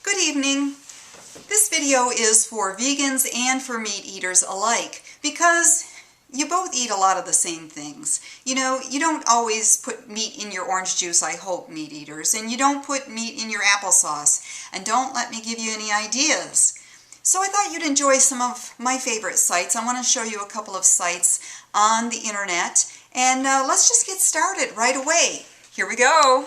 Good evening. This video is for vegans and for meat eaters alike because you both eat a lot of the same things. You know, you don't always put meat in your orange juice, I hope, meat eaters, and you don't put meat in your applesauce. And don't let me give you any ideas. So I thought you'd enjoy some of my favorite sites. I want to show you a couple of sites on the internet, and let's just get started right away. Here we go.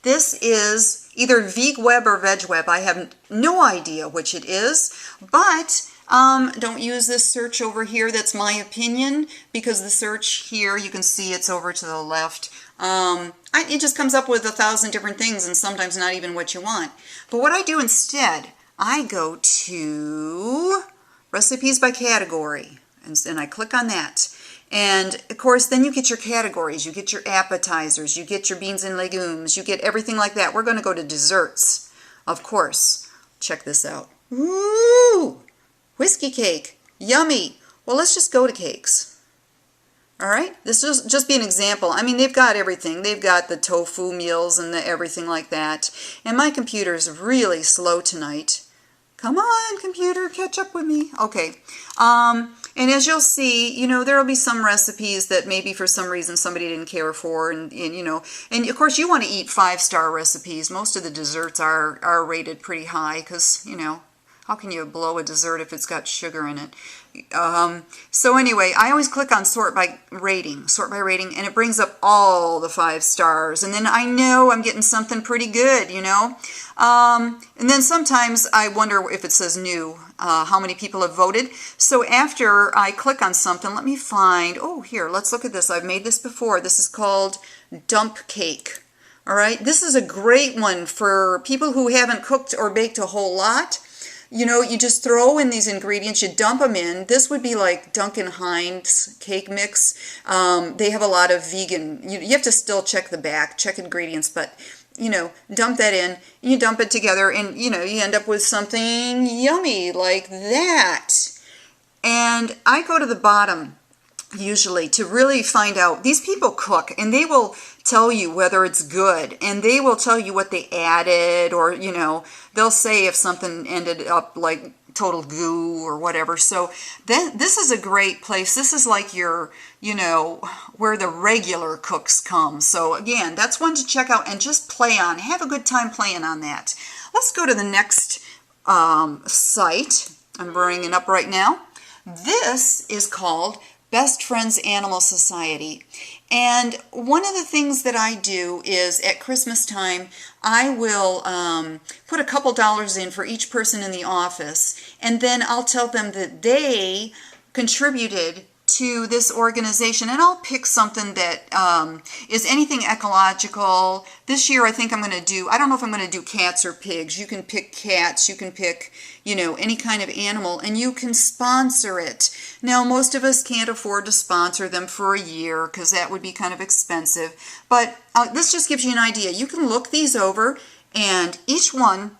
This is either VegWeb or VegWeb. I have no idea which it is, but don't use this search over here. That's my opinion, because the search here, you can see it's over to the left. It just comes up with 1,000 different things, and sometimes not even what you want. But what I do instead, I go to recipes by category, and I click on that. And of course, then you get your categories, you get your appetizers, you get your beans and legumes, you get everything like that. We're going to go to desserts, of course. Check this out. Ooh, whiskey cake, yummy. Well, let's just go to cakes. All right, this is just be an example. I mean, they've got everything. They've got the tofu meals and the everything like that. And my computer is really slow tonight. Come on, computer, catch up with me. Okay. And as you'll see, you know, there will be some recipes that maybe for some reason somebody didn't care for, and you know, and of course you want to eat 5-star recipes. Most of the desserts are rated pretty high because, you know, how can you blow a dessert if it's got sugar in it? So anyway, I always click on sort by rating, and it brings up all the 5 stars, and then I know I'm getting something pretty good, you know. And then sometimes I wonder if it says new, how many people have voted. So after I click on something, let me find, oh, here, let's look at this. I've made this before. This is called dump cake. All right, this is a great one for people who haven't cooked or baked a whole lot. You know, you just throw in these ingredients, you dump them in. This would be like Duncan Hines cake mix. They have a lot of vegan, you have to still check the back, check ingredients, but, you know, dump that in, you dump it together, and, you know, you end up with something yummy like that. And I go to the bottom, usually, to really find out. These people cook, and they will tell you whether it's good, and they will tell you what they added, or, you know, they'll say if something ended up like total goo or whatever. So then this is a great place. This is like your, you know, where the regular cooks come. So again, that's one to check out and just play on. Have a good time playing on that. Let's go to the next site. I'm bringing it up right now. This is called Best Friends Animal Society. And one of the things that I do is at Christmas time, I will put a couple dollars in for each person in the office, and then I'll tell them that they contributed to this organization, and I'll pick something that is anything ecological. This year I think I'm going to do, I don't know if I'm going to do cats or pigs. You can pick cats, you can pick, you know, any kind of animal, and you can sponsor it. Now, most of us can't afford to sponsor them for a year because that would be kind of expensive, but this just gives you an idea. You can look these over, and each one,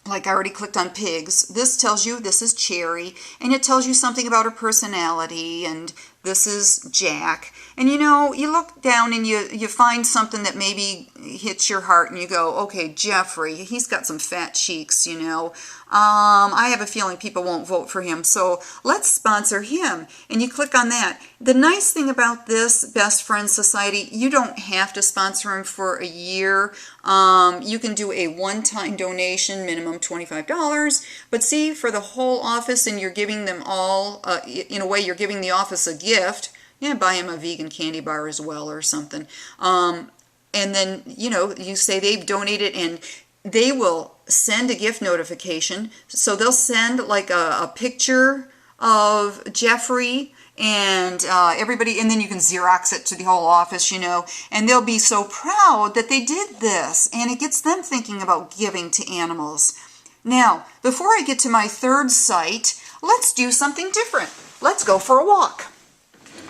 like I already clicked on pigs, this tells you this is Cherry, and it tells you something about her personality, and this is Jack. And you know, you look down and you find something that maybe hits your heart, and you go, okay, Jeffrey, he's got some fat cheeks, you know. I have a feeling people won't vote for him, so let's sponsor him. And you click on that. The nice thing about this Best Friends Society, you don't have to sponsor him for a year. You can do a one-time donation, minimum $25. But see, for the whole office, and you're giving them all, in a way, you're giving the office a gift. Yeah, buy him a vegan candy bar as well or something. And then, you know, you say they've donated, and they will send a gift notification. So they'll send like a picture of Jeffrey and everybody, and then you can Xerox it to the whole office, you know, and they'll be so proud that they did this, and it gets them thinking about giving to animals. Now, before I get to my third site, let's do something different. Let's go for a walk.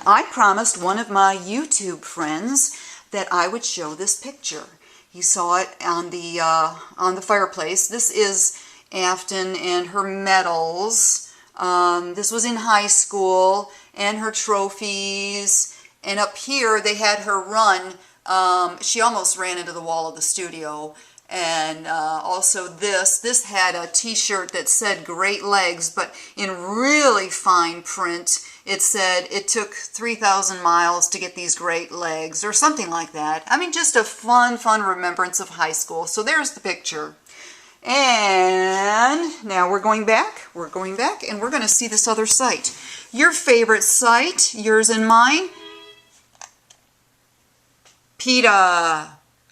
I promised one of my YouTube friends that I would show this picture. He saw it on the fireplace. This is Afton and her medals. This was in high school, and her trophies. And up here they had her run She almost ran into the wall of the studio. And also this had a t-shirt that said Great Legs, but in really fine print it said it took 3,000 miles to get these great legs, or something like that. I mean, just a fun remembrance of high school. So there's the picture. And now we're going back, and we're going to see this other site. Your favorite site, yours and mine, PETA.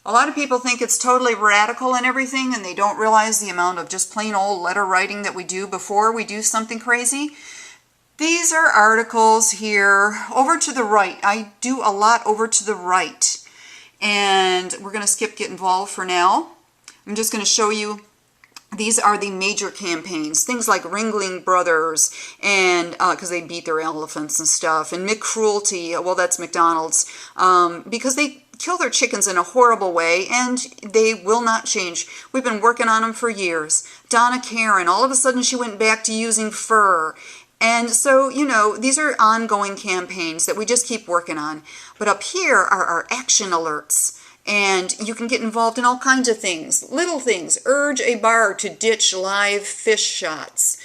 A lot of people think it's totally radical and everything, and they don't realize the amount of just plain old letter writing that we do before we do something crazy. These are articles here. Over to the right. I do a lot over to the right. And we're going to skip Get Involved for now. I'm just going to show you. These are the major campaigns, things like Ringling Brothers, and because they beat their elephants and stuff, and McCruelty, well, that's McDonald's, because they kill their chickens in a horrible way, and they will not change. We've been working on them for years. Donna Karen, all of a sudden she went back to using fur. And so, you know, these are ongoing campaigns that we just keep working on. But up here are our action alerts. And you can get involved in all kinds of things. Little things. Urge a bar to ditch live fish shots.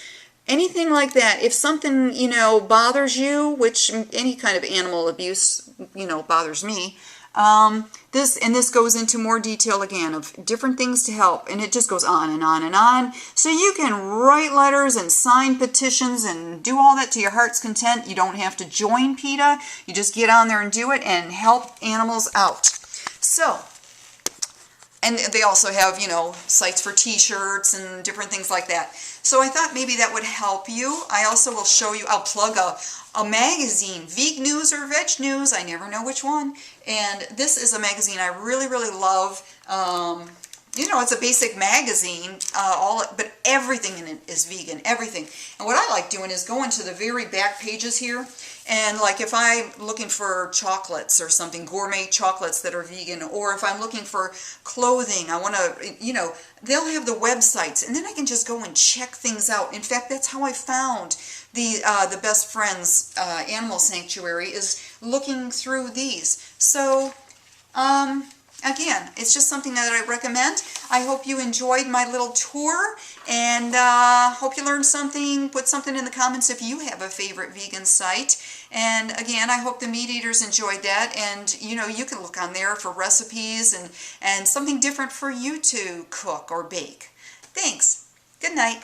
Anything like that. If something, you know, bothers you, which any kind of animal abuse, you know, bothers me, this goes into more detail again of different things to help, and it just goes on and on and on. So you can write letters and sign petitions and do all that to your heart's content. You don't have to join PETA. You just get on there and do it and help animals out. So, and they also have, you know, sites for t-shirts and different things like that. So I thought maybe that would help you. I also will show you, I'll plug a magazine, Vegnews or Vegnews, I never know which one. And this is a magazine I really love. You know, it's a basic magazine, but everything in it is vegan, everything. And what I like doing is going to the very back pages here, and like if I'm looking for chocolates or something, gourmet chocolates that are vegan, or if I'm looking for clothing, I want to, you know, they'll have the websites, and then I can just go and check things out. In fact, that's how I found the Best Friends Animal Sanctuary, is looking through these. So, again, it's just something that I recommend. I hope you enjoyed my little tour, and hope you learned something. Put something in the comments if you have a favorite vegan site. And again, I hope the meat eaters enjoyed that, and you know, you can look on there for recipes and something different for you to cook or bake. Thanks. Good night.